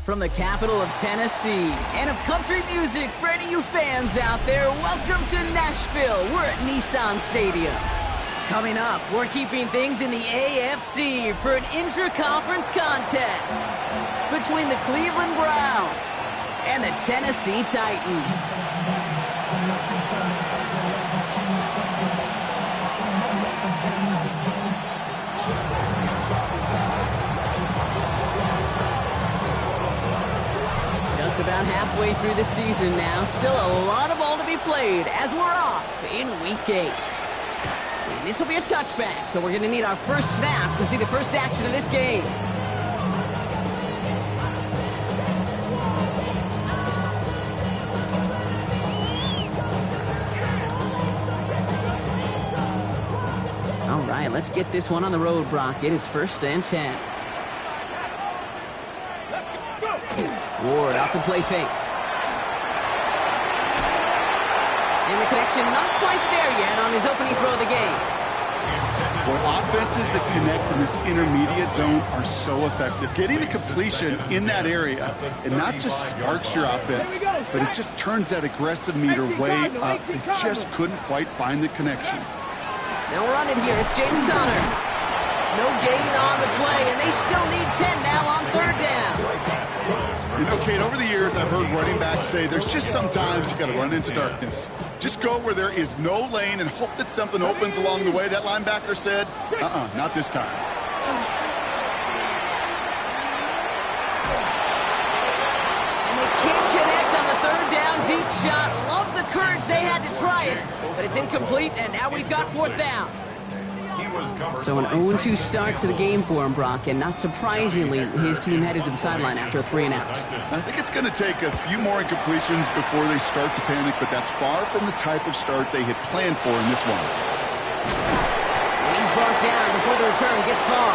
From the capital of Tennessee and of country music for any of you fans out there, welcome to Nashville. We're at Nissan Stadium. Coming up, we're keeping things in the AFC for an intra-conference contest between the Cleveland Browns and the Tennessee Titans. Just about halfway through the season now. Still a lot of ball to be played as we're off in Week 8. And this will be a touchback, so we're going to need our first snap to see the first action of this game. All right, let's get this one on the road, Brock. It is 1st and 10. Ward off the play fake. And the connection not quite there yet on his opening throw of the game. Well, offenses that connect in this intermediate zone are so effective. Getting the completion in that area, it not just sparks your offense, but it just turns that aggressive meter way up. They just couldn't quite find the connection. They'll run it here. It's James Conner. No gain on the play, and they still need 10 now on 3rd down. You know, Kate, over the years, I've heard running backs say there's just sometimes you got to run into darkness. Just go where there is no lane and hope that something opens along the way. That linebacker said, not this time. And they can't connect on the 3rd down deep shot. Love the courage they had to try it, but it's incomplete, and now we've got 4th down. So an 0-2 start to the game for him, Brock, and not surprisingly, his team headed to the sideline after a 3-and-out. I think it's going to take a few more incompletions before they start to panic, but that's far from the type of start they had planned for in this one. And he's brought down before the return gets far.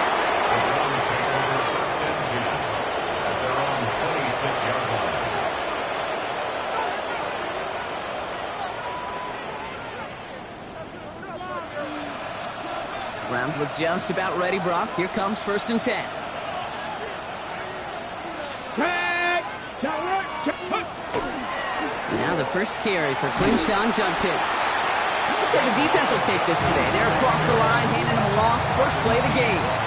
Browns look just about ready, Brock. Here comes 1st and 10. Now the first carry for Quinshawn Judkins. I'd say the defense will take this today. They're across the line, handing him a loss. First play of the game.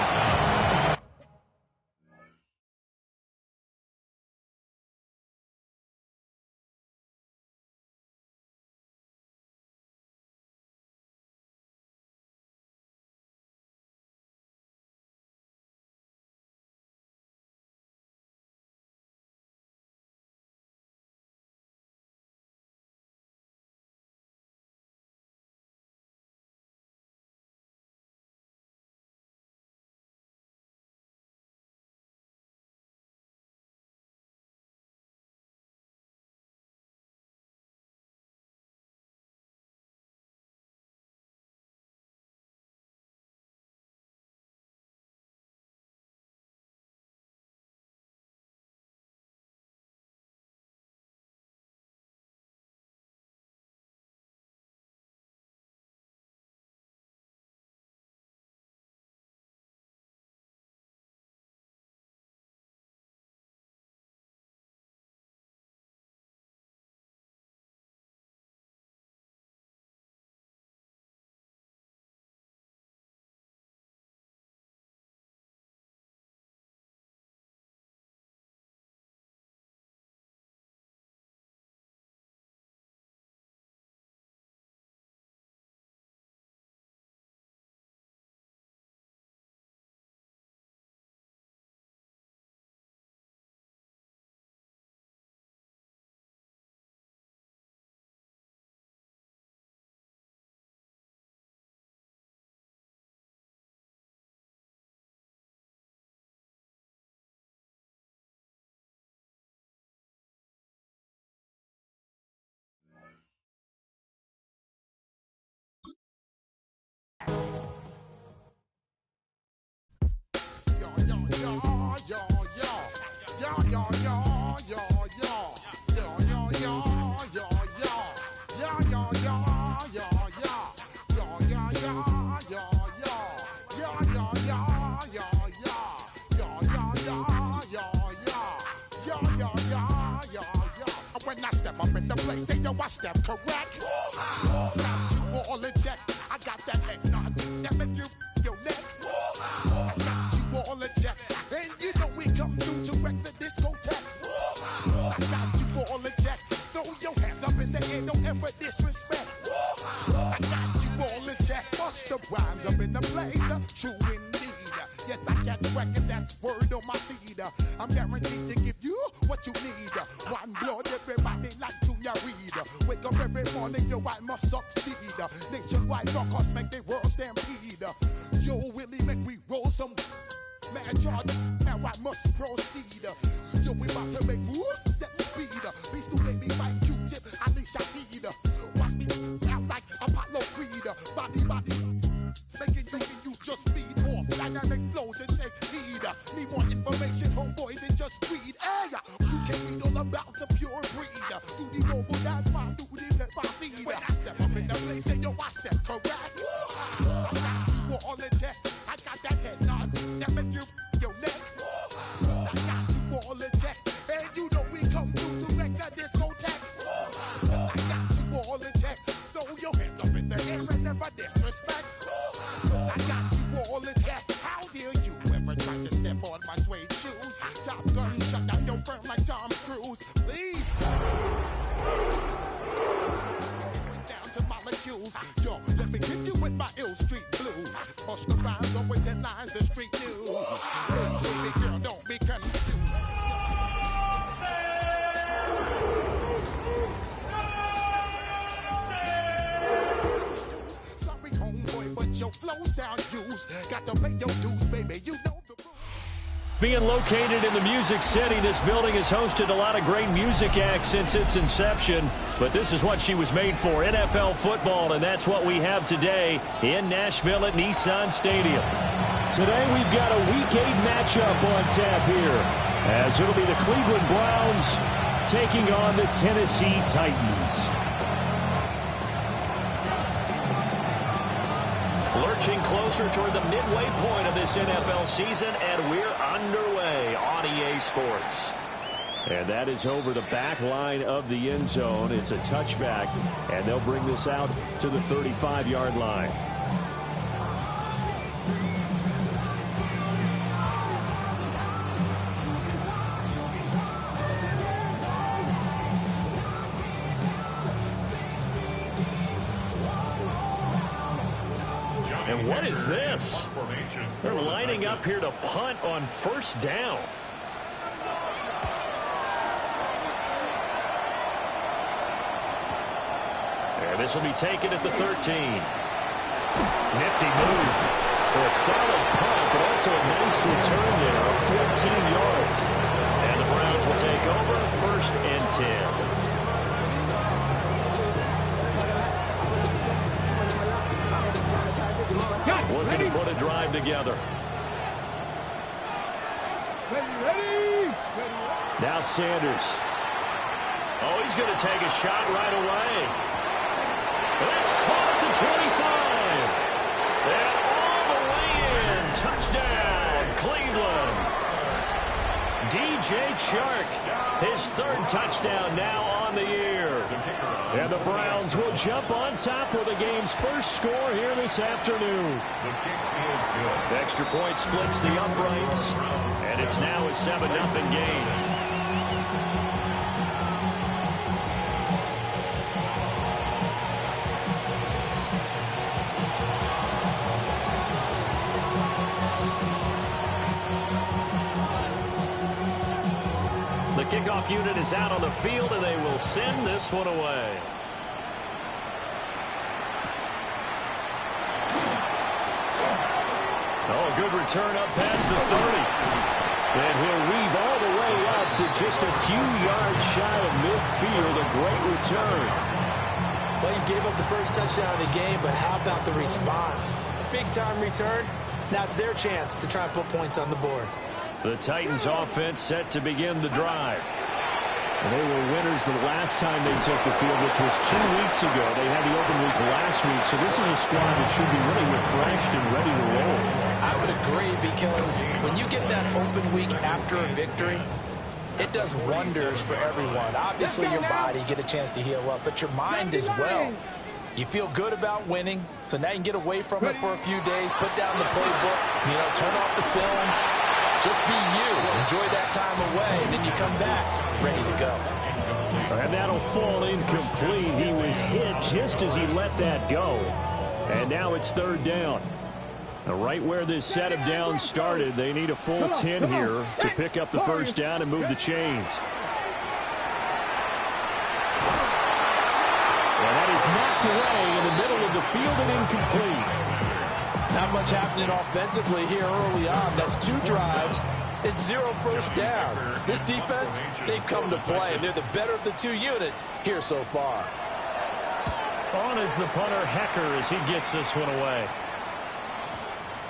When I step up in the place, say yo, I step correct. Got you all in check. I got that eggnog that make you your neck. I got you all in check. And you know we come through to wreck the discotheque. I got you all in check. Throw your hands up in the air, don't ever disrespect. I got you all in check. Bust the rhymes up in the place. True indeed. Yes, I got record, that's word on my feed. I'm guaranteed to give you what you need. One blood, everybody like Junior Reed. Wake up every morning, yo, I must succeed. Nationwide rockers make the world stampede. Yo, Willie, make we roll some man charge. Now I must proceed. Yo, we about to make moves, set speed. Beast to baby, Vice Q-tip, Ali Shaheed. Watch me out like Apollo Creed. Body, making you just feed more dynamic flows and take heed. Need more information, homeboy, than just read. Hey, you can read all about the pure breed. Do the mobile dance, my do the hip hop feed. When I step up in the place, say yo, I step correct. I got you all in check. I got that head nod that make you your neck. I got you all in check, and you know we come through to wreck the discotheque. I got you all in check. Throw your hands up in the air and never disrespect. I got you all in check. How dare you ever try to step on my suede shoes? Top Gun shut down your firm like Tom Cruise. Please. Down to molecules. Yo, let me hit you with my ill street blues. Push the rhymes, always headlines, the street news. Hey, baby girl, don't be confused. Sorry, homeboy, but your flow sound used. Got to pay your dues, baby. You know the rules. Being located in the Music City, this building has hosted a lot of great music acts since its inception. But this is what she was made for, NFL football, and that's what we have today in Nashville at Nissan Stadium. Today we've got a Week 8 matchup on tap here, as it'll be the Cleveland Browns taking on the Tennessee Titans. Lurching closer toward the midway point of this NFL season, and we're underway on EA Sports. And that is over the back line of the end zone. It's a touchback, and they'll bring this out to the 35-yard line. And what is this? They're lining up here to punt on first down. And this will be taken at the 13. Nifty move. A solid punt, but also a nice return there of 14 yards. And the Browns will take over first and 10. Looking to put a drive together. Ready. Now Sanders. Oh, he's going to take a shot right away. That's caught at the 25. And all the way in. Touchdown, Cleveland. DJ Chark, his third touchdown now on the year. And the Browns will jump on top with the game's first score here this afternoon. The extra point splits the uprights, and it's now a 7-0 game. The kickoff unit is out on the field, and they will send this one away. Oh, a good return up past the 30. And he'll weave all the way up to just a few yards shy of midfield. A great return. Well, you gave up the first touchdown of the game, but how about the response? Big-time return. Now it's their chance to try and put points on the board. The Titans offense set to begin the drive. And they were winners the last time they took the field, which was 2 weeks ago. They had the open week last week, so this is a squad that should be really refreshed and ready to roll. I would agree, because when you get that open week after a victory, It does wonders for everyone. Obviously, your body, get a chance to heal up, but your mind as well. You feel good about winning, so now you can get away from it for a few days, put down the playbook, turn off the film, just be you. Enjoy that time away, and then you come back ready to go. And that'll fall incomplete. He was hit just as he let that go. And now it's third down. Right where this set of downs started, they need a full 10 here to pick up the first down and move the chains. And that is knocked away in the middle of the field and incomplete. Not much happening offensively here early on. That's 2 drives and 0 first downs. This defense, they've come to play, and they're the better of the 2 units here so far. On is the punter, Hecker, as he gets this one away.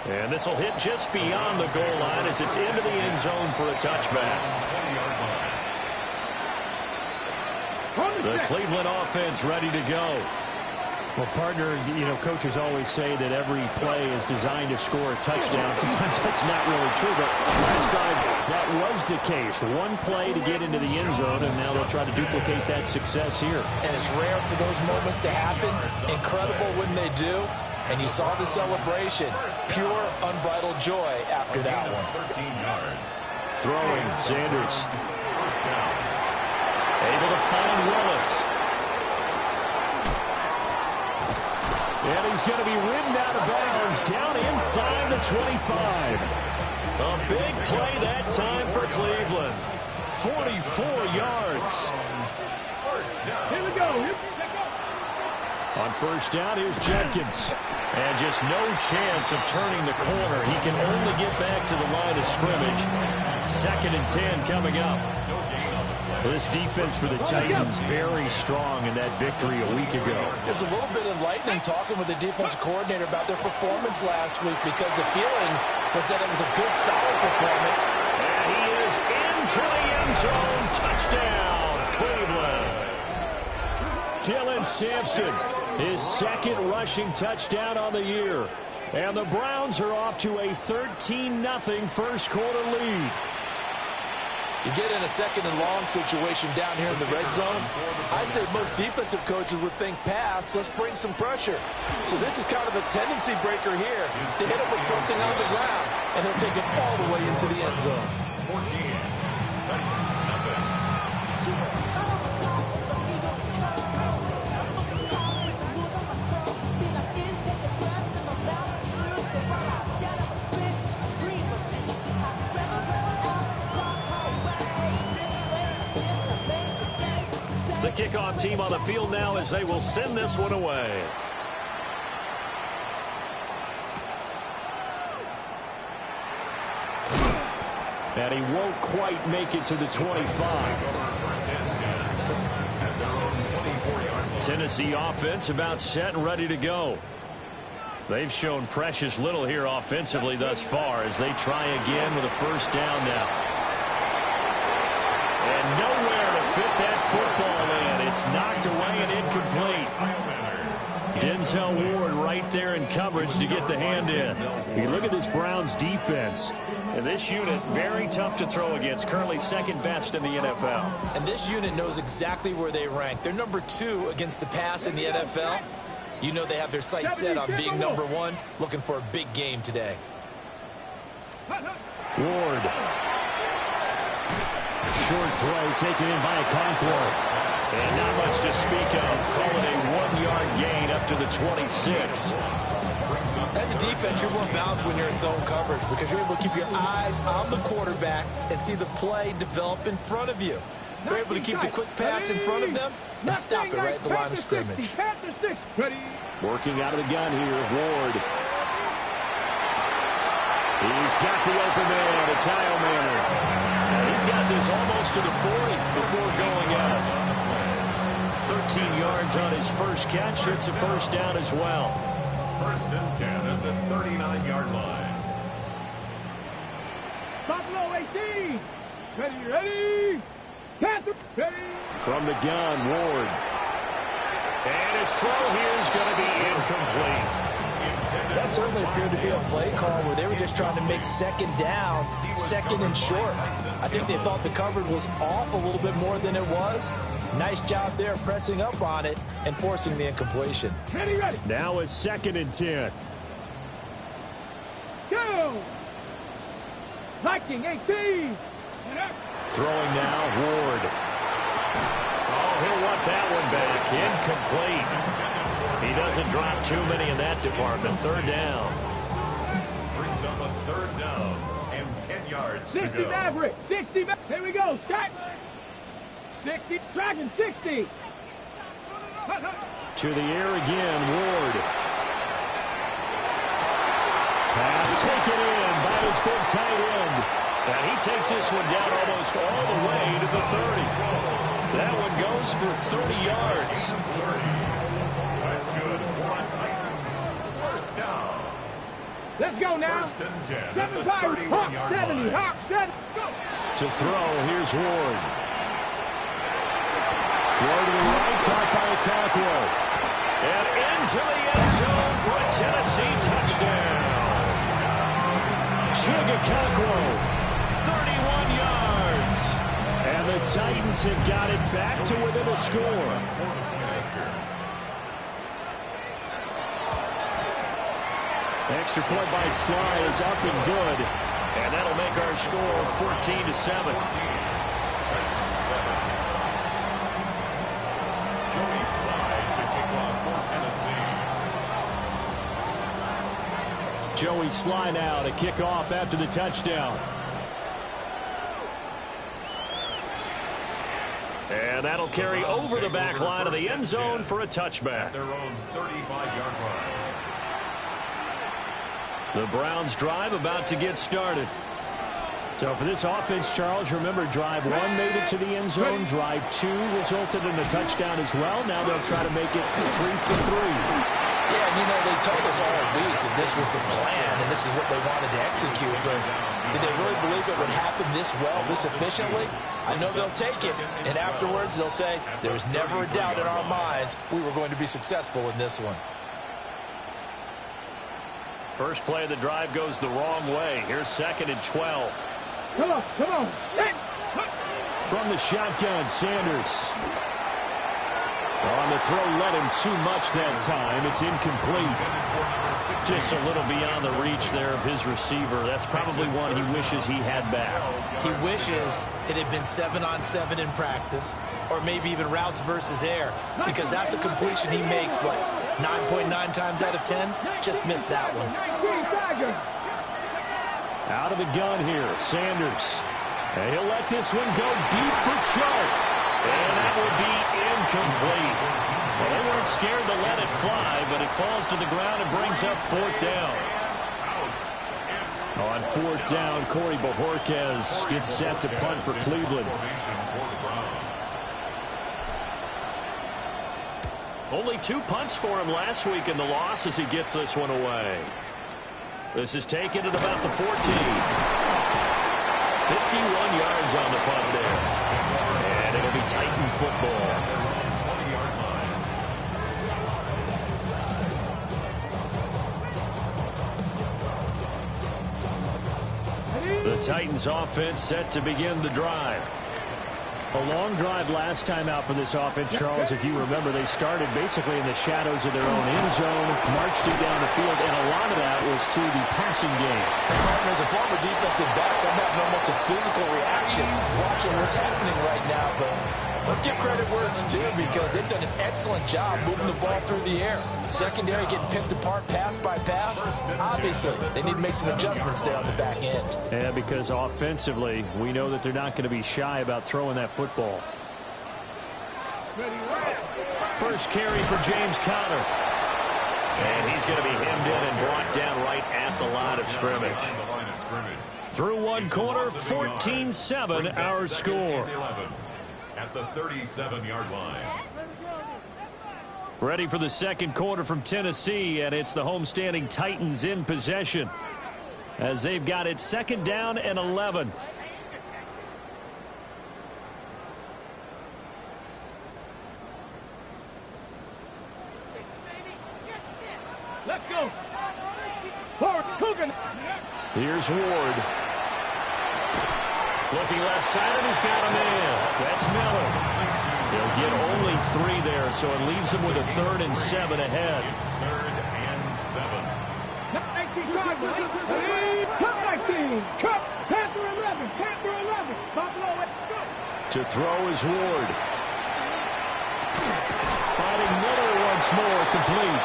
And this will hit just beyond the goal line as it's into the end zone for a touchback. The Cleveland offense ready to go. Well, partner, coaches always say that every play is designed to score a touchdown. Sometimes that's not really true, but last time that was the case. One play to get into the end zone, and now they'll try to duplicate that success here. And it's rare for those moments to happen. Incredible when they do. And you saw the celebration. Pure, unbridled joy after that one. 13 yards. Throwing, Sanders. Able to find Willis. And he's going to be ridden out of bounds down inside the 25. A big play that time for Cleveland. 44 yards. Here we go. On first down, here's Jenkins. And just no chance of turning the corner. He can only get back to the line of scrimmage. 2nd and 10 coming up. This defense for the Titans very strong in that victory a week ago. It was a little bit enlightening talking with the defensive coordinator about their performance last week because the feeling was that it was a good, solid performance. And he is into the end zone. Touchdown, Cleveland. Dylan Sampson, his 2nd rushing touchdown on the year. And the Browns are off to a 13-0 first quarter lead. You get in a 2nd and long situation down here in the red zone, I'd say most defensive coaches would think pass, let's bring some pressure. So this is kind of a tendency breaker here to hit him with something on the ground, and he'll take it all the way into the end zone. 14, Titans, nothing. The kickoff team on the field now as they will send this one away. And he won't quite make it to the 25. Tennessee offense about set and ready to go. They've shown precious little here offensively thus far as they try again with a first down now. And nowhere to fit that football in. It's knocked away and incomplete. Denzel Ward right there in coverage to get the hand in. You look at this Browns defense. And this unit, very tough to throw against. Currently 2nd best in the NFL. And this unit knows exactly where they rank. They're number 2 against the pass in the NFL. You know they have their sights set on being number 1, looking for a big game today. Ward. Short throw taken in by Concord. And not much to speak of. Call it a 1-yard gain up to the 26. As a defense, you're more balanced when you're in zone coverage because you're able to keep your eyes on the quarterback and see the play develop in front of you. You're able to keep the quick pass in front of them and stop it right at the line of scrimmage. Working out of the gun here, Ward. He's got the open man, the tile manner. He's got this almost to the 40 before going out. 13 yards on his first catch. It's a first down as well. 1st and 10 at the 39-yard line. Buffalo 18. Ready. Ready. From the gun, Ward. And his throw here is going to be incomplete. That certainly appeared to be a play call where they were just trying to make second down, second and short. I think they thought the coverage was off a little bit more than it was. Nice job there pressing up on it and forcing the incompletion. Ready. Now a 2nd and 10. Go! Viking 18. Throwing now, Ward. Oh, he'll want that one back. Incomplete. He doesn't drop too many in that department. 3rd down. Brings up a 3rd down and 10 yards 60 to go. Maverick. 60. Here we go. Stack. 60. Dragon 60. To the air again, Ward. Pass taken in by his big tight end. And he takes this one down almost all the way to the 30. That one goes for 30 yards. That's good for a Titans 1st down. Let's go now. 1st and 10 at 7 the Pirates. 31-yard Hawk 70. line. Hawk 70. Go. To throw, here's Ward. Throw to the right, caught by Cockrell. And into the end zone for a Tennessee touchdown. Chigga Cockrell, 31 yards. And the Titans have got it back to within a score. Extra point by Sly is up and good. And that'll make our score 14-7. Joey Slide to kick off for Tennessee. Joey Sly now to kick off after the touchdown. And that'll carry over the back line of the end zone for a touchback. Their own 35-yard line. The Browns drive about to get started. So for this offense, Charles, remember drive 1 made it to the end zone. Drive 2 resulted in a touchdown as well. Now they'll try to make it 3 for 3. Yeah, and they told us all week that this was the plan and this is what they wanted to execute. But did they really believe it would happen this well, this efficiently? I know they'll take it, and afterwards they'll say, there was never a doubt in our minds we were going to be successful in this one. First play of the drive goes the wrong way. Here's 2nd and 12. Come on. Set. From the shotgun, Sanders. On the throw, let him too much that time. It's incomplete. Just a little beyond the reach there of his receiver. That's probably one he wishes he had back. He wishes it had been 7-on-7 in practice, or maybe even routes versus air, because that's a completion he makes, 9.9 times out of 10? Just missed that one. 19 Tiger. Out of the gun here, Sanders. And he'll let this one go deep for Chark. And that will be incomplete. Well, they weren't scared to let it fly, but it falls to the ground and brings up 4th down. On 4th down, Corey Bojorquez gets set to punt for Cleveland. Only 2 punts for him last week in the loss as he gets this one away. This is taken at about the 14. 51 yards on the punt there. And it'll be Titan football. The Titans offense set to begin the drive. A long drive last time out for this offense, Charles. If you remember, they started basically in the shadows of their own end zone, marched it down the field, and a lot of that was through the passing game. As a former defensive back, I'm having almost a physical reaction watching what's happening right now. But let's give credit where it's due, because they've done an excellent job moving the ball through the air. Secondary getting picked apart pass by pass. Obviously, they need to make some adjustments there on the back end. Yeah, because offensively, we know that they're not going to be shy about throwing that football. First carry for James Conner. And he's going to be hemmed in and brought down right at the line of scrimmage. Through one quarter, 14-7 our score. At the 37-yard line. Ready for the second quarter from Tennessee, and it's the homestanding Titans in possession as they've got it 2nd down and 11. Let's go. Here's Ward. Looking left side, and he's got a man. That's Miller. He'll get only 3 there, so it leaves him with a 3rd and 7 ahead. It's 3rd and 7. To throw is Ward. Finding Miller once more, complete.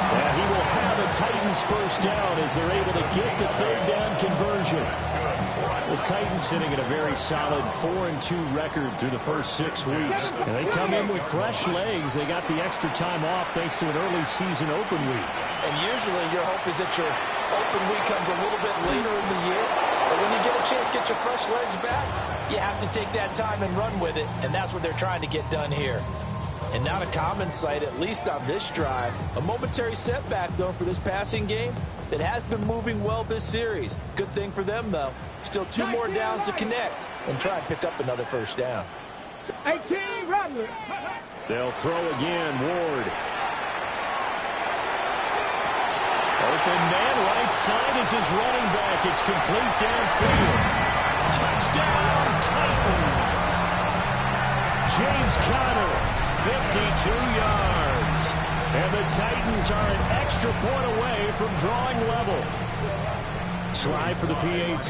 And he will have a Titans first down as they're able to get the 3rd down conversion. The Titans sitting at a very solid 4-2 record through the first 6 weeks. And they come in with fresh legs. They got the extra time off thanks to an early season open week. And usually your hope is that your open week comes a little bit later in the year. But when you get a chance to get your fresh legs back, you have to take that time and run with it. And that's what they're trying to get done here. And not a common sight, at least on this drive. A momentary setback, though, for this passing game that has been moving well this series. Good thing for them, though. Still 2 more downs to connect and try and pick up another first down. 18, Rattler. They'll throw again, Ward. Open man, right side is his running back. It's complete downfield. Touchdown, Titans. James Conner, 52 yards. And the Titans are an extra point away from drawing level. Slide for the PAT.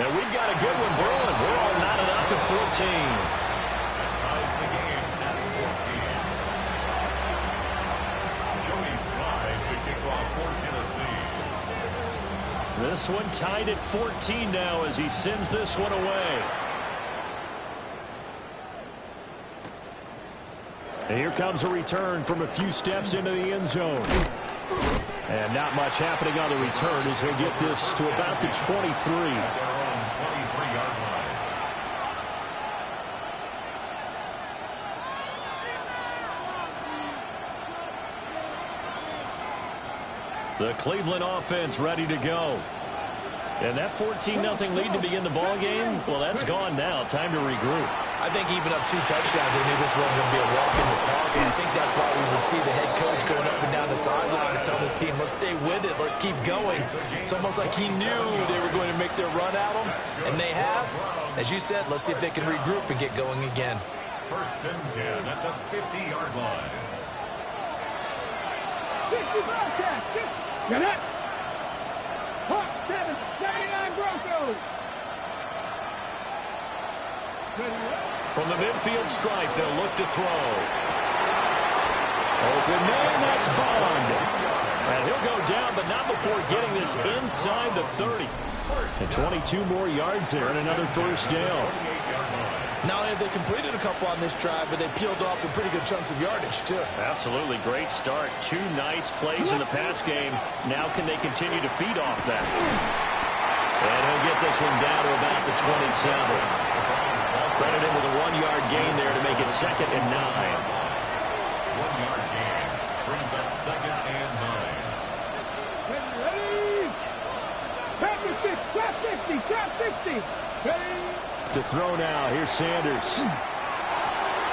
And we've got a good one brewing. We're all knotted up at 14. Ties the game at 14. Joey Slide to kick off for Tennessee. This one tied at 14 now as he sends this one away. And here comes a return from a few steps into the end zone. And not much happening on the return as he'll get this to about the 23. They're on 23-yard line. The Cleveland offense ready to go. And that 14-0 lead to begin the ball game, well, that's gone now. Time to regroup. I think even up 2 touchdowns, they knew this wasn't going to be a walk in the park, and I think that's why we would see the head coach going up and down the sidelines telling his team, let's stay with it, let's keep going. It's almost like he knew they were going to make their run at him, and they have. As you said, let's see if they can regroup and get going again. 1st and 10 at the 50-yard line. 65 catch. Get it. Hawk 7, 79 Broncos. From the midfield stripe, they'll look to throw. Open man, that's Bond. And he'll go down, but not before getting this inside the 30. And 22 more yards there and another first down. Not only have they completed a couple on this drive, but they peeled off some pretty good chunks of yardage, too. Absolutely. Great start. 2 nice plays in the pass game. Now can they continue to feed off that? And he'll get this one down to about the 27. Credit him with a 1-yard gain there to make it 2nd and 9. 1-yard gain brings up 2nd and 9. Ready? Trap 60, trap 60. Ready? To throw now. Here's Sanders.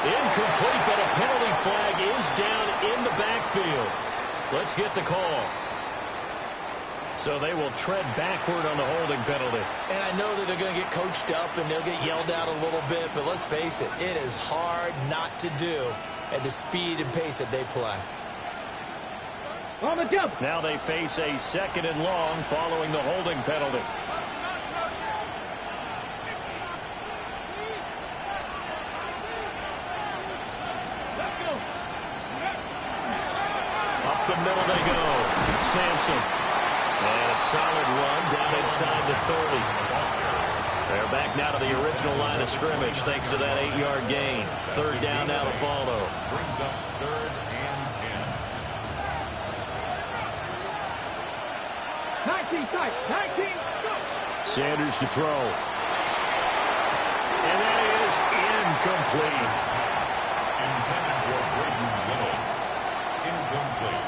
Incomplete, but a penalty flag is down in the backfield. Let's get the call. So they will tread backward on the holding penalty. And I know that they're going to get coached up and they'll get yelled out a little bit, but let's face it, it is hard not to do at the speed and pace that they play. On the jump. Now they face a 2nd and long following the holding penalty. Up the middle they go. Sampson. And a solid run down inside the 30. They're back now to the original line of scrimmage thanks to that 8-yard gain. 3rd down now to follow. Brings up 3rd and 10. 19 tight. 19. Go. Sanders to throw. And that is incomplete. Intended for Braden Reynolds. Incomplete.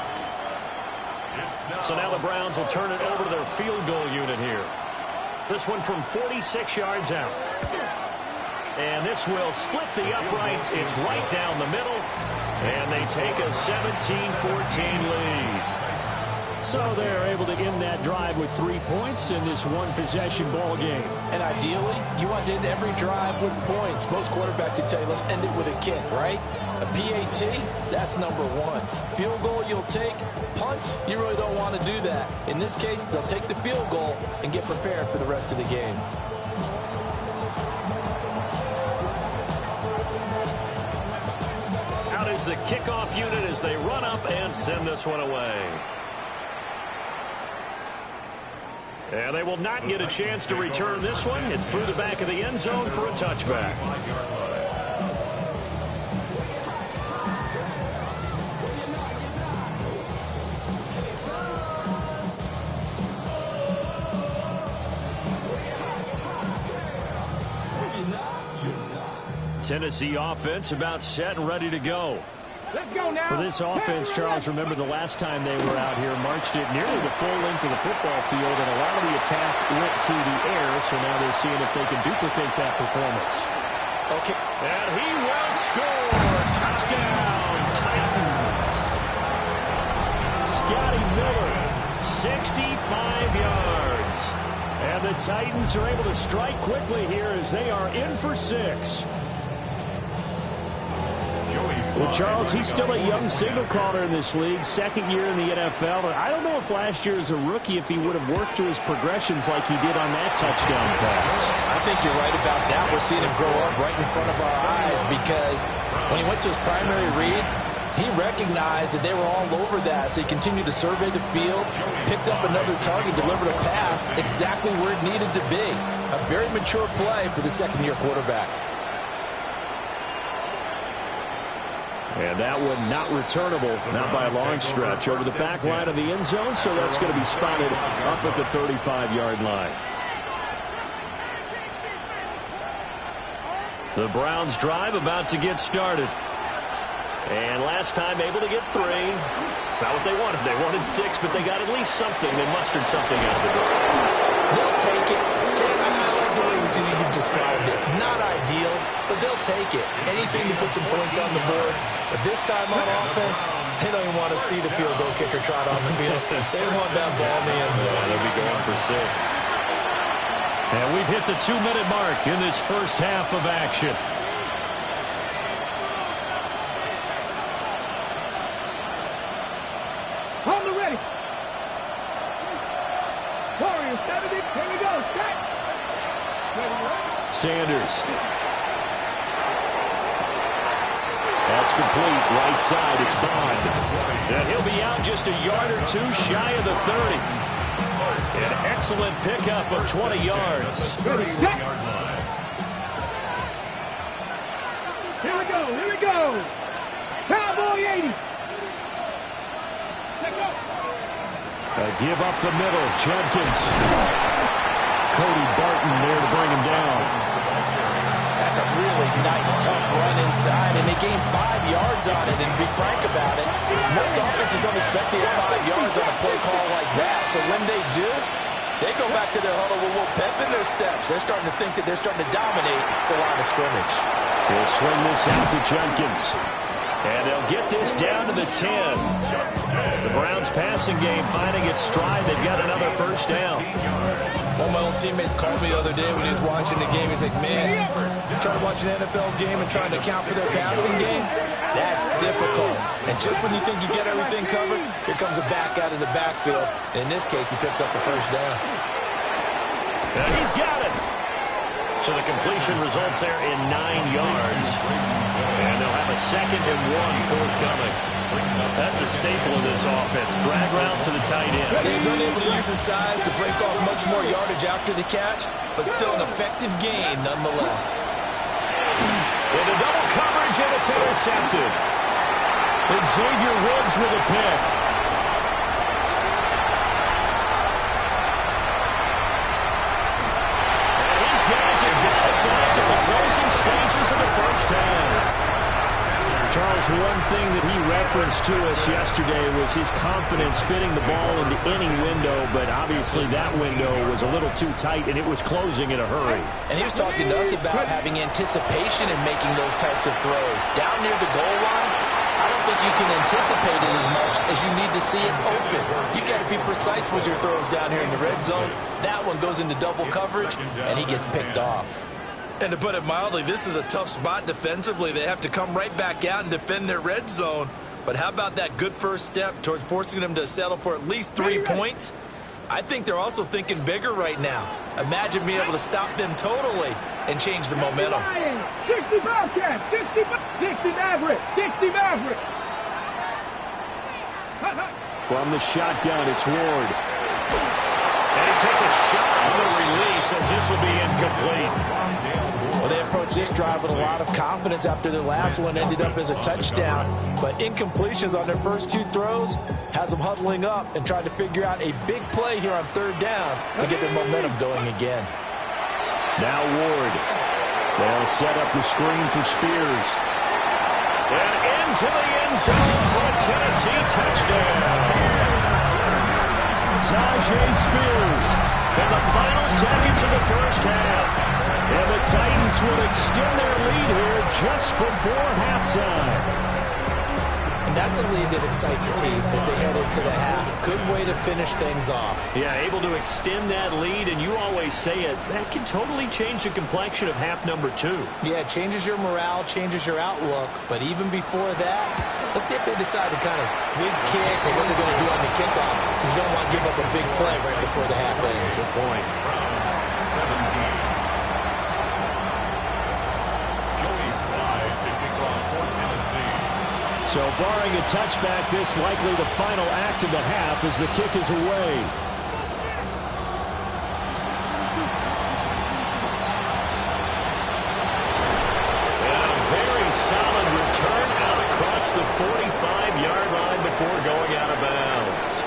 So now the Browns will turn it over to their field goal unit here. This one from 46 yards out. And this will split the uprights. It's right down the middle. And they take a 17-14 lead. So they're able to end that drive with 3 points in this one-possession ball game. And ideally, you want to end every drive with points. Most quarterbacks would tell you, let's end it with a kick, right? A PAT, that's number one. Field goal you'll take. Punts, you really don't want to do that. In this case, they'll take the field goal and get prepared for the rest of the game. Out is the kickoff unit as they run up and send this one away. And they will not get a chance to return this one. It's through the back of the end zone for a touchback. Tennessee offense about set and ready to go. Let's go now. For this offense, Charles, remember the last time they were out here, marched it nearly the full length of the football field, and a lot of the attack went through the air, so now they're seeing if they can duplicate that performance. Okay. And he will score. Touchdown, Titans. Scotty Miller, 65 yards. And the Titans are able to strike quickly here as they are in for 6. Well, Charles, he's still a young signal caller in this league, second year in the NFL. I don't know if last year as a rookie if he would have worked through his progressions like he did on that touchdown pass. I think you're right about that. We're seeing him grow up right in front of our eyes because when he went to his primary read, he recognized that they were all over that. So he continued to survey the field, picked up another target, delivered a pass exactly where it needed to be. A very mature play for the second-year quarterback. And that one not returnable, not by a long stretch, over the back line of the end zone, so that's going to be spotted up at the 35-yard line. The Browns drive about to get started. And last time able to get 3. It's not what they wanted. They wanted 6, but they got at least something. They mustered something out of the door. They'll take it. Just I like the way you've described it. Not ideal, but they'll take it. Anything to put some points on the board. But this time on offense, they don't even want to see the field goal kicker trot on the field. They want that ball in the end zone. Yeah, they'll be going for 6. And we've hit the 2-minute mark in this first half of action. On the ready. Warriors 70. Here we go. Set. Sanders. That's complete. Right side. It's Bond. And he'll be out just a yard or 2 shy of the 30. An excellent pickup of 20 yards. Here we go. Here we go. Cowboy 80. Give up the middle. Jenkins. Cody Barton there to bring him down. That's a really nice, tough run inside, and they gained 5 yards on it. And to be frank about it, most offenses don't expect to get 5 yards on a play call like that. So when they do, they go back to their huddle with a little pep in their steps. They're starting to think that they're starting to dominate the line of scrimmage. He'll swing this out to Jenkins. And they'll get this down to the 10. The Browns passing game finding its stride. They've got another first down. One of my old teammates called me the other day when he was watching the game. He's like, man, trying to watch an NFL game and trying to account for their passing game, that's difficult. And just when you think you get everything covered, here comes a back out of the backfield. And in this case, he picks up a first down. And he's got it. So the completion results there in 9 yards. And they'll have a 2nd and 1 forthcoming. That's a staple of this offense. Drag route to the tight end. He's unable to use his size to break off much more yardage after the catch, but still an effective gain nonetheless. Into double coverage, and it's intercepted. And Xavier Woods with a pick. And these guys have got it back at the closing stages of the first half. Charles, one thing that he referenced to us yesterday was his confidence fitting the ball into any window, but obviously that window was a little too tight, and it was closing in a hurry. And he was talking to us about having anticipation in making those types of throws. Down near the goal line, I I don't think you can anticipate it as much as you need to see it open. You got to be precise with your throws down here in the red zone. That one goes into double coverage, and he gets picked off. And to put it mildly, this is a tough spot defensively. They have to come right back out and defend their red zone. But how about that good first step towards forcing them to settle for at least 3 points? I think they're also thinking bigger right now. Imagine being able to stop them totally and change the momentum. 60 Bobcats, 60 Maverick, 60 Maverick. From the shotgun, it's Ward. And he takes a shot on the release as this will be incomplete. Well, they approached this drive with a lot of confidence after their last one ended up as a touchdown. But incompletions on their first 2 throws has them huddling up and trying to figure out a big play here on 3rd down to get their momentum going again. Now Ward. They'll set up the screen for Spears. And into the end zone for a Tennessee touchdown. Tajay Spears in the final seconds of the first half. And the Titans will extend their lead here just before halftime. And that's a lead that excites a team as they head into the half. Good way to finish things off. Yeah, able to extend that lead, and you always say it, that can totally change the complexion of half number 2. Yeah, it changes your morale, changes your outlook. But even before that, let's see if they decide to kind of squeak kick or what they're going to do on the kickoff, because you don't want to give up a big play right before the half ends. Good point. 17. So barring a touchback, this likely the final act of the half as the kick is away. And a very solid return out across the 45-yard line before going out of bounds.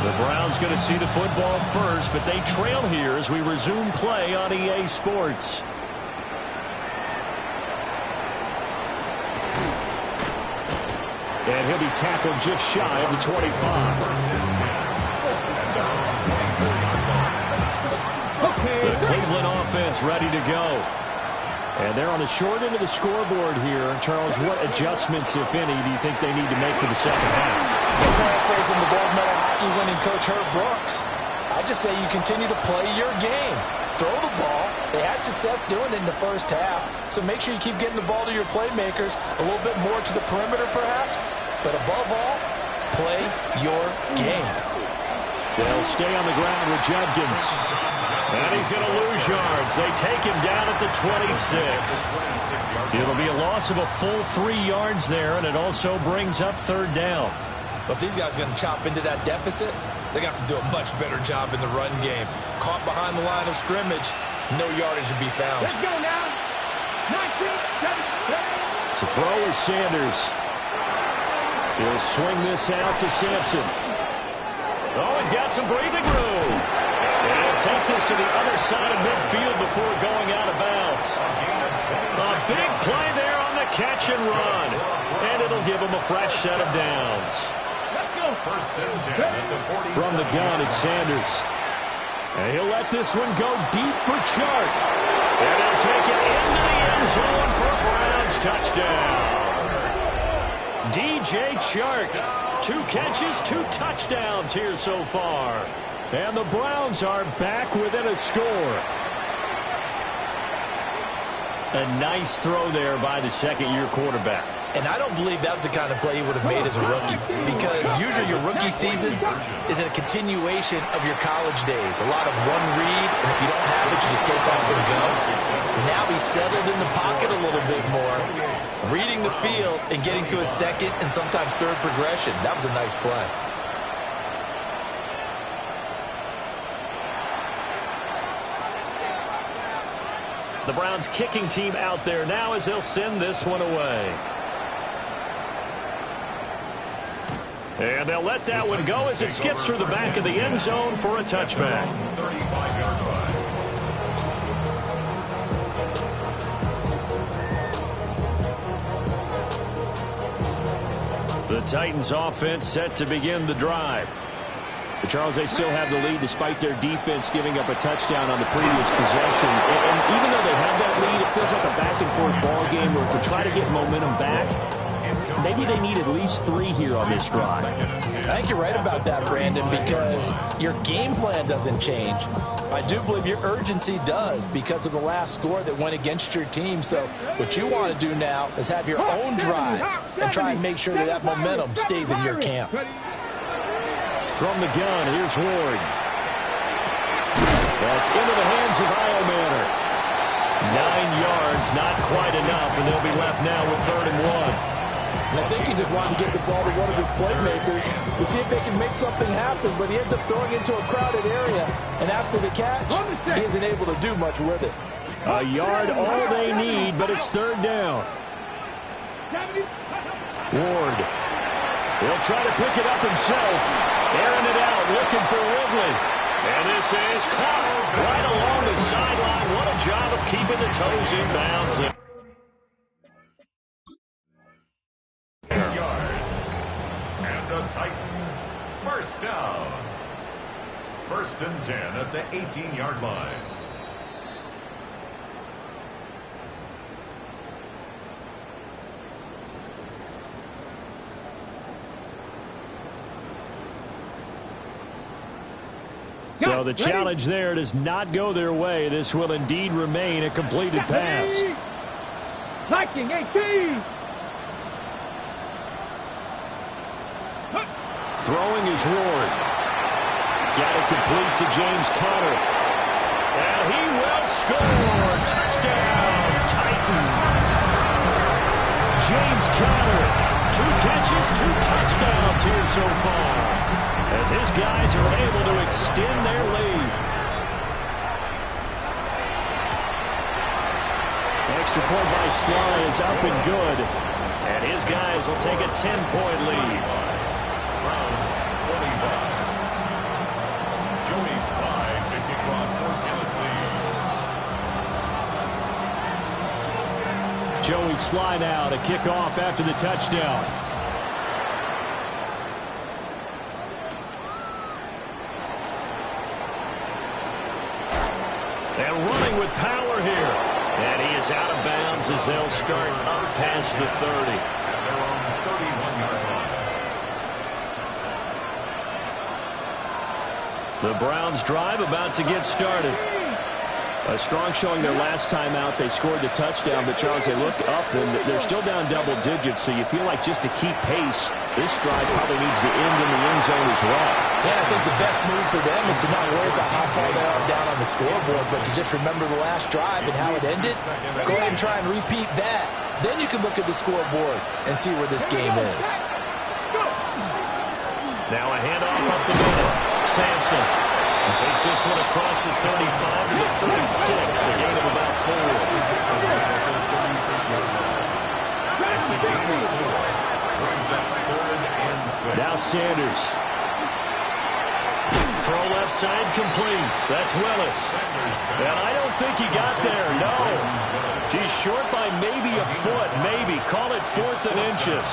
The Browns going to see the football first, but they trail here as we resume play on EA Sports. And he'll be tackled just shy of the 25. The Cleveland offense ready to go. And they're on the short end of the scoreboard here. Charles, what adjustments, if any, do you think they need to make for the second half? Paraphrasing the gold medal hockey winning coach Herb Brooks, I just say you continue to play your game. Throw the ball. They had success doing it in the first half, so make sure you keep getting the ball to your playmakers, a little bit more to the perimeter perhaps, but above all, play your game. They'll stay on the ground with Judkins. And he's going to lose yards. They take him down at the 26. It'll be a loss of a full 3 yards there, and it also brings up 3rd down. But if these guys are going to chop into that deficit, they're going to have to do a much better job in the run game. Caught behind the line of scrimmage, no yardage to be found. Let's go now. 19, 7. To throw is Sanders. He'll swing this out to Sampson. Oh, he's got some breathing room. And he'll take this to the other side of midfield before going out of bounds. A big play there on the catch and run. And it'll give him a fresh set of downs. From the gun, it's Sanders. And he'll let this one go deep for Chark. And he'll take it into the end zone for a Browns touchdown. DJ Chark, 2 catches, 2 touchdowns here so far. And the Browns are back within a score. A nice throw there by the second-year quarterback. And I don't believe that was the kind of play he would have made as a rookie, because usually your rookie season is a continuation of your college days. A lot of one read, and if you don't have it, you just take off and go. Now he's settled in the pocket a little bit more, reading the field and getting to a second and sometimes third progression. That was a nice play. The Browns kicking team out there now as they'll send this one away. And they'll let that one go as it skips through the back of the end zone for a touchback. The The Titans offense set to begin the drive. But Charles, they still have the lead despite their defense giving up a touchdown on the previous possession. And even though they have that lead, it feels like a back-and-forth ball game where to try to get momentum back, maybe they need at least 3 here on this drive. I think you're right about that, Brandon, because your game plan doesn't change. I do believe your urgency does because of the last score that went against your team. So what you want to do now is have your own drive and try and make sure that that momentum stays in your camp. From the gun, here's Ward. That's into the hands of Iomanner. 9 yards, not quite enough, and they'll be left now with 3rd and 1. And I think he just wanted to get the ball to one of his playmakers to see if they can make something happen, but he ends up throwing into a crowded area, and after the catch, he isn't able to do much with it. A yard, all they need, but it's 3rd down. Ward. He'll try to pick it up himself. Airing it out, looking for Ridley. And this is caught right along the sideline. What a job of keeping the toes in bounds. Yards. And the Titans, first down. 1st and 10 at the 18-yard line. So the challenge there does not go their way. This will indeed remain a completed pass. Liking 18. Throwing is Ward. Got it complete to James Conner. And he will score. Touchdown, Titans. James Conner. 2 catches, 2 touchdowns here so far, as his guys are able to extend their lead. Extra point by Sly is up and good. And his guys will take a 10-point lead. Browns, 45. Joey Sly to kick off for Tennessee. Joey Sly now to kick off after the touchdown. And running with power here. And he is out of bounds as they'll start up past the 30. And they're on the 31-yard line. The Browns drive about to get started. A strong showing their last time out. They scored the touchdown, but Charles, they look up and they're still down double digits, so you feel like just to keep pace, this drive probably needs to end in the end zone as well. Yeah, I think the best move for them is to not worry about how far they are down on the scoreboard, but to just remember the last drive and how it ended. Go ahead and try and repeat that. Then you can look at the scoreboard and see where this game is. Now a handoff up the middle. Sampson takes this one across the 35 to the 36, a gain of about 4. Now Sanders. Throw left side complete. That's Willis. And I don't think he got there, no. He's short by maybe a foot, maybe. Call it 4th and inches.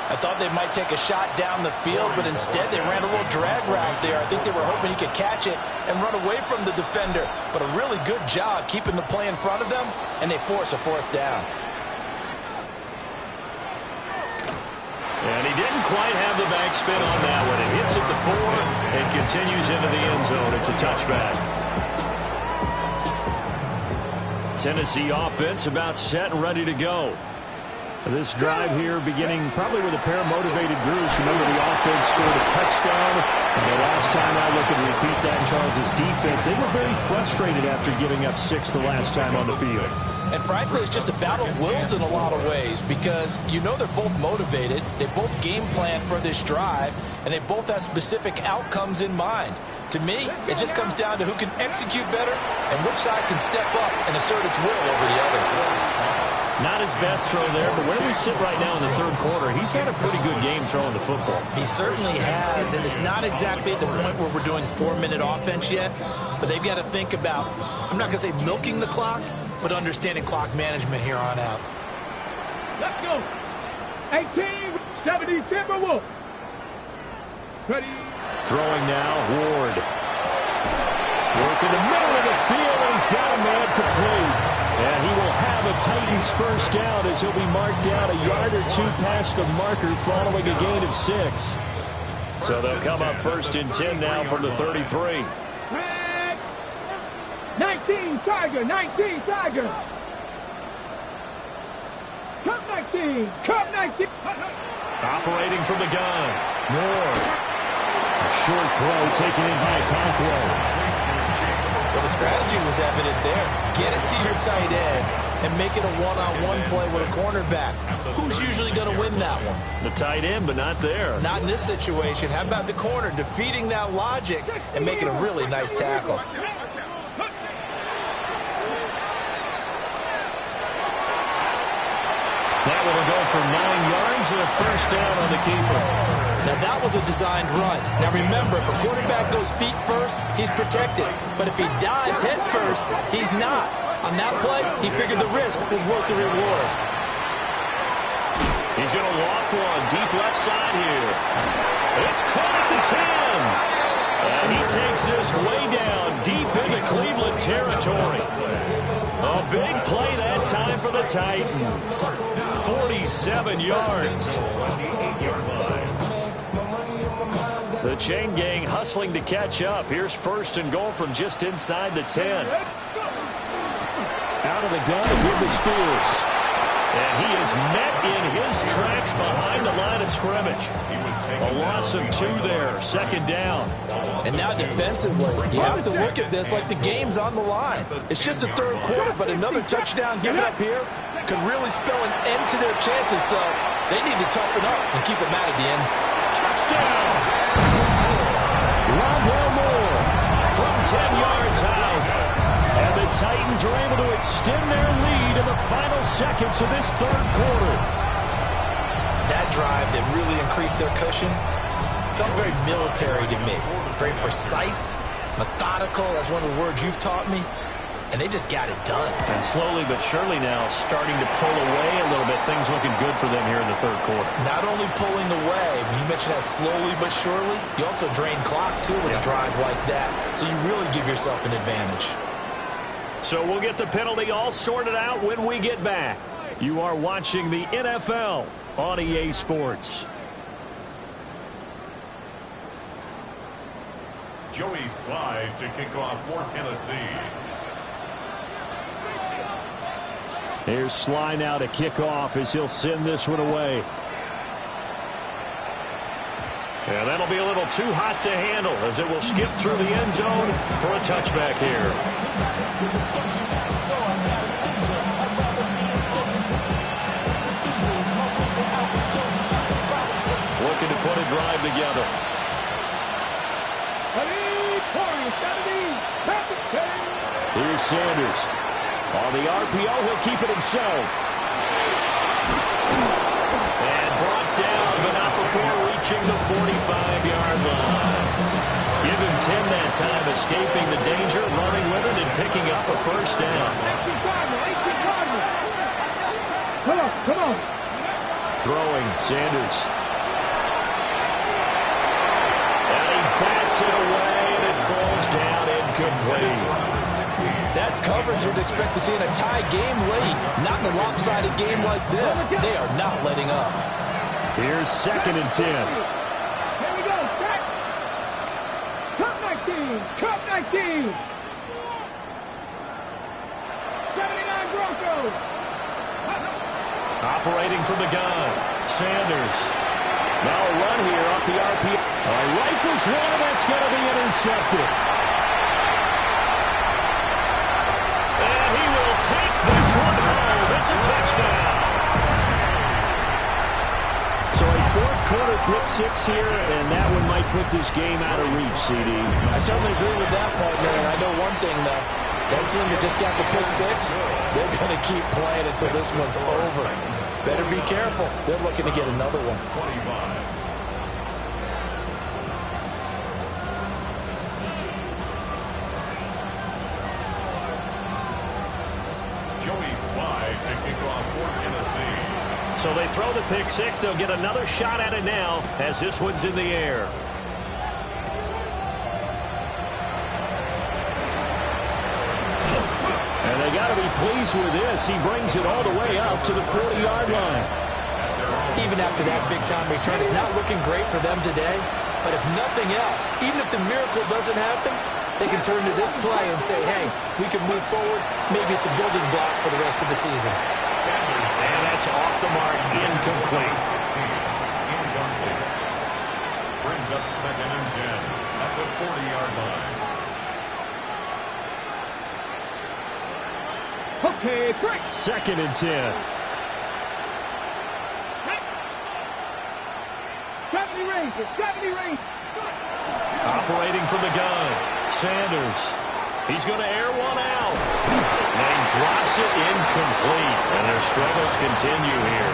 I thought they might take a shot down the field, but instead they ran a little drag route there. I think they were hoping he could catch it and run away from the defender. But a really good job keeping the play in front of them, and they force a 4th down. And he didn't quite have the backspin on that one. It hits at the 4 and continues into the end zone. It's a touchback. Tennessee offense about set and ready to go. This drive here beginning probably with a pair of motivated Bruce. Remember, the offense scored a touchdown. And the last time I look and repeat that, Charles's defense, they were very frustrated after giving up 6 the last time on the field. And frankly, it's just a battle of wills in a lot of ways because you know they're both motivated. They both game plan for this drive, and they both have specific outcomes in mind. To me, it just comes down to who can execute better and which side can step up and assert its will over the other. Not his best throw there, but where we sit right now in the 3rd quarter, he's had a pretty good game throwing the football. He certainly has, and it's not exactly at the point where we're doing 4-minute offense yet, but they've got to think about, I'm not going to say milking the clock, but understanding clock management here on out. Let's go. 18. 70 Timberwolves. Ready. Throwing now, Ward. Work in the middle of the field, and he's got a man complete. And he will have a Titans first down as he'll be marked down a yard or two past the marker following a gain of 6. So they'll come up first and 10 now from the 33. 19 Tiger, 19 Tiger. Cup 19, Cup 19. Operating from the gun. Moore. A short throw taken in by Conquo. Well, the strategy was evident there. Get it to your tight end and make it a one-on-one play with a cornerback. Who's usually going to win that one? The tight end, but not there. Not in this situation. How about the corner defeating that logic and making a really nice tackle? That one will go for 9 yards and a first down on the keeper. Now, that was a designed run. Now, remember, if a quarterback goes feet first, he's protected. But if he dives head first, he's not. On that play, he figured the risk was worth the reward. He's going to loft one deep left side here. It's caught at the 10. And he takes this way down deep into Cleveland territory. A big play that time for the Titans. 47 yards. The chain gang hustling to catch up. Here's first and goal from just inside the 10. Out of the gun to give the Spears. And he is met in his tracks behind the line of scrimmage. A loss of 2 there, second down. And now defensively, you have to look at this like the game's on the line. It's just the third quarter, but another touchdown given up here could really spell an end to their chances. So they need to toughen up and keep them out of the end. Touchdown! Rondell Moore from 10 yards out. And the Titans are able to extend their lead in the final seconds of this third quarter. That drive that really increased their cushion felt very military to me. Very precise, methodical. That's one of the words you've taught me. And they just got it done. And slowly but surely now starting to pull away a little bit. Things looking good for them here in the third quarter. Not only pulling away, but you mentioned that slowly but surely, you also drain clock too with a drive like that. So you really give yourself an advantage. So we'll get the penalty all sorted out when we get back. You are watching the NFL on EA Sports. Joey Slide to kick off for Tennessee. Here's Sly now to kick off as he'll send this one away. And that'll be a little too hot to handle as it will skip through the end zone for a touchback here. Looking to put a drive together. Here's Sanders. On the RPO, he'll keep it himself. And brought down, but not before reaching the 45-yard line. Give him 10 that time, escaping the danger, running with it, and picking up a first down. Come on. Throwing, Sanders. And he bats it away, and it falls down incomplete. That's coverage you'd expect to see in a tie game late. Not in a lopsided game like this. They are not letting up. Here's second and 10. Here we go, set. Cup 19, Cup 19. 79 Broncos. Operating from the gun. Sanders. Now a run here off the RPO. Rifles one, and that's going to be intercepted. And he will take this one home. It's a touchdown. So a fourth quarter pick six here, and that one might put this game out of reach, CD. I certainly agree with that, partner. And I know one thing, though. That team that just got the pick six, they're going to keep playing until this one's over. Better be careful. They're looking to get another one. 25. Joey Slide to kick off for Tennessee. So they throw the pick six. They'll get another shot at it now as this one's in the air. And they got to be pleased with this. He brings it all the way up to the 40-yard line. Even after that big-time return, it's not looking great for them today. But if nothing else, even if the miracle doesn't happen, they can turn to this play and say, hey, we can move forward. Maybe it's a building block for the rest of the season. And that's off the mark, incomplete. 16, incomplete. Brings up 2nd and 10 at the 40-yard line. Okay, break. 2nd and 10. 70 ranges, 70 ranges. Operating from the gun, Sanders. He's going to air one out. And he drops it incomplete. And their struggles continue here.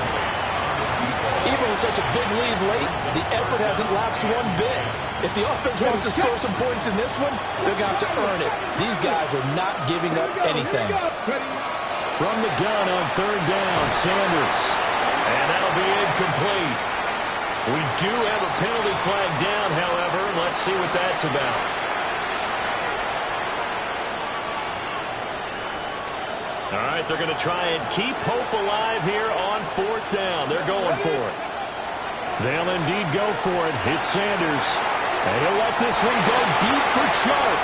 Even with such a big lead late, the effort hasn't lapsed one bit. If the offense wants to score some points in this one, they're going to have to earn it. These guys are not giving up anything. From the gun on 3rd down, Sanders. And that'll be incomplete. We do have a penalty flag down, however. Let's see what that's about. All right, they're going to try and keep hope alive here on 4th down. They're going for it. They'll indeed go for it. It's Sanders. And he'll let this one go deep for Chark.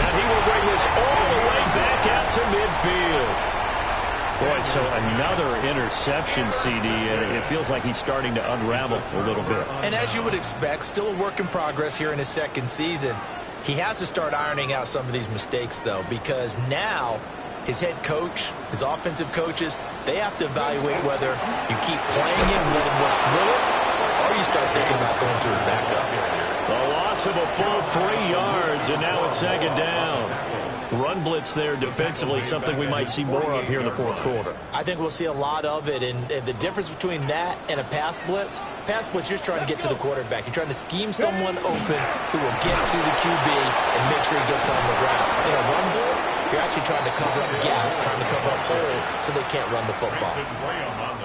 And he will bring this all the way back out to midfield. Boy, so another interception, CD, and it feels like he's starting to unravel a little bit. And as you would expect, still a work in progress here in his 2nd season. He has to start ironing out some of these mistakes, though, because now his head coach, his offensive coaches, they have to evaluate whether you keep playing him, let him work through it, or you start thinking about going to his backup. A loss of a full 3 yards, and now it's 2nd down. Run blitz there defensively, something we might see more of here in the 4th quarter. I think we'll see a lot of it, and the difference between that and a pass blitz, you're just trying to get to the quarterback. You're trying to scheme someone open who will get to the QB and make sure he gets on the ground. In a run blitz, you're actually trying to cover up gaps, trying to cover up holes so they can't run the football.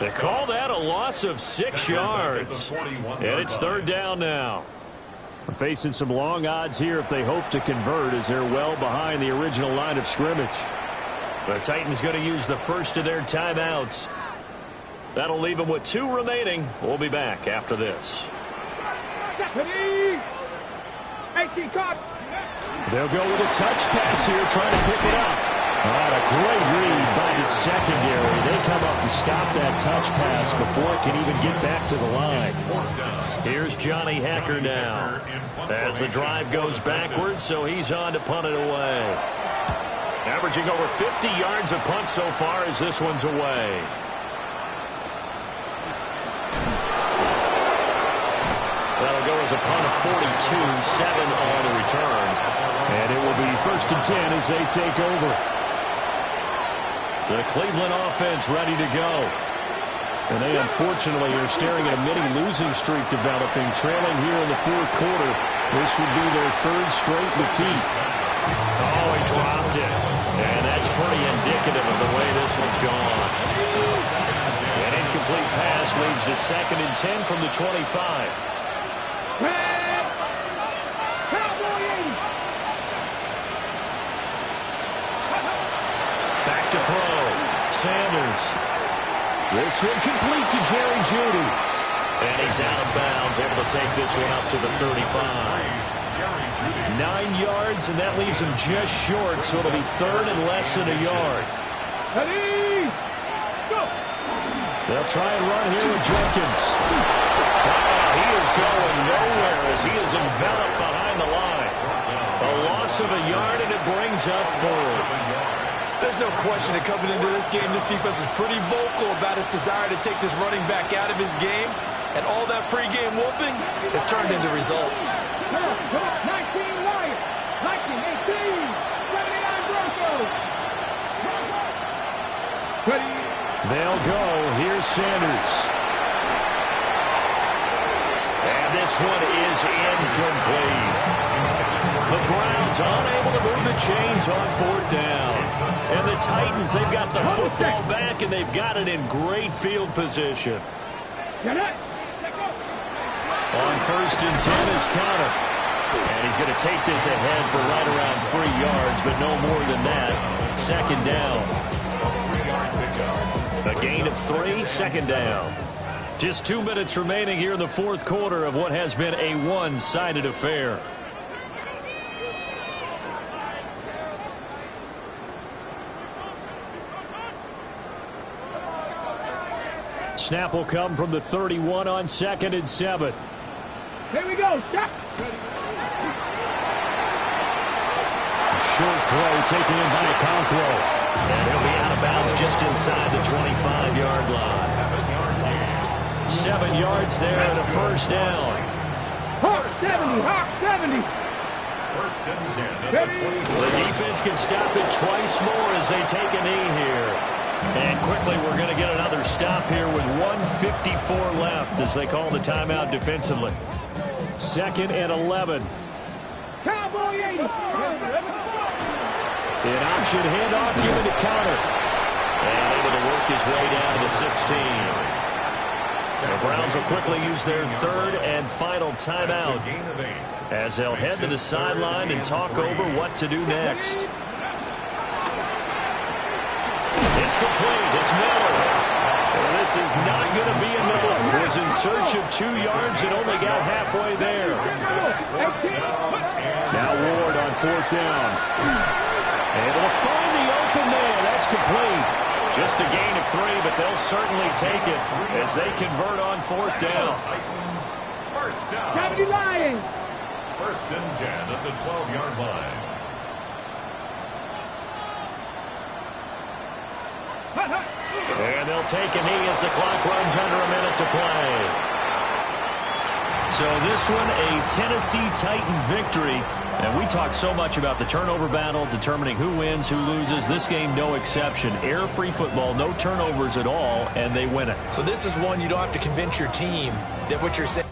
They call that a loss of 6 yards, and it's 3rd down now. Facing some long odds here if they hope to convert, as they're well behind the original line of scrimmage. The Titans going to use the first of their timeouts. That'll leave them with 2 remaining. We'll be back after this. They'll go with a touch pass here, trying to pick it up. A great read by the secondary. They come up to stop that touch pass before it can even get back to the line. Here's Johnny Hacker now as the drive goes backwards, so he's on to punt it away. Averaging over 50 yards a punt so far as this one's away. That'll go as a punt of 42, 7 on the return. And it will be 1st and 10 as they take over. The Cleveland offense ready to go. And they unfortunately are staring at a mini-losing streak developing, trailing here in the 4th quarter. This would be their 3rd straight defeat. Oh, he dropped it. And that's pretty indicative of the way this one's gone. An incomplete pass leads to 2nd and 10 from the 25. Back to throw. Sanders. This one complete to Jerry Jeudy. And he's out of bounds, able to take this one up to the 35. 9 yards, and that leaves him just short, so it'll be 3rd and less than a yard. Ready, go. They'll try and run here with Jenkins. He is going nowhere as he is enveloped behind the line. A loss of a yard, and it brings up 4th. There's no question that coming into this game, this defense is pretty vocal about its desire to take this running back out of his game. And all that pregame whooping has turned into results. Come on, 19 Lions, 19, 18, 79 Broncos. Ready. They'll go. Here's Sanders. And this one is incomplete. The Browns unable to move the chains on 4th down. And the Titans, they've got the football back, and they've got it in great field position. On 1st and 10 is Counter. And he's going to take this ahead for right around 3 yards, but no more than that. 2nd down. A gain of 3, 2nd down. Just 2 minutes remaining here in the 4th quarter of what has been a one-sided affair. Snap will come from the 31 on 2nd and 7. Here we go. Stop. Short throw taken in by Conquo. And he'll be out of bounds just inside the 25-yard line. 7 yards there and a 1st down. Hawk 70. Hawk 70. First and 10. The defense can stop it twice more as they take a knee here. And quickly we're going to get another stop here with 1:54 left as they call the timeout defensively. 2nd and 11. Cowboy 80. An option handoff given to Counter. And able to work his way down to the 16. The Browns will quickly use their 3rd and final timeout as they'll head to the sideline and talk over what to do next. It's complete. It's Miller. Well, this is not going to be enough. Was in search of 2 yards and only got halfway there. Now Ward on 4th down. Able to find the open man. That's complete. Just a gain of 3, but they'll certainly take it as they convert on 4th down. Titans, first down. 70 Lions. 1st and 10 at the 12-yard line. And they'll take a knee as the clock runs under a minute to play. So this one, a Tennessee Titan victory. And we talk so much about the turnover battle, determining who wins, who loses. This game, no exception. Error-free football, no turnovers at all, and they win it. So this is one you don't have to convince your team that what you're saying.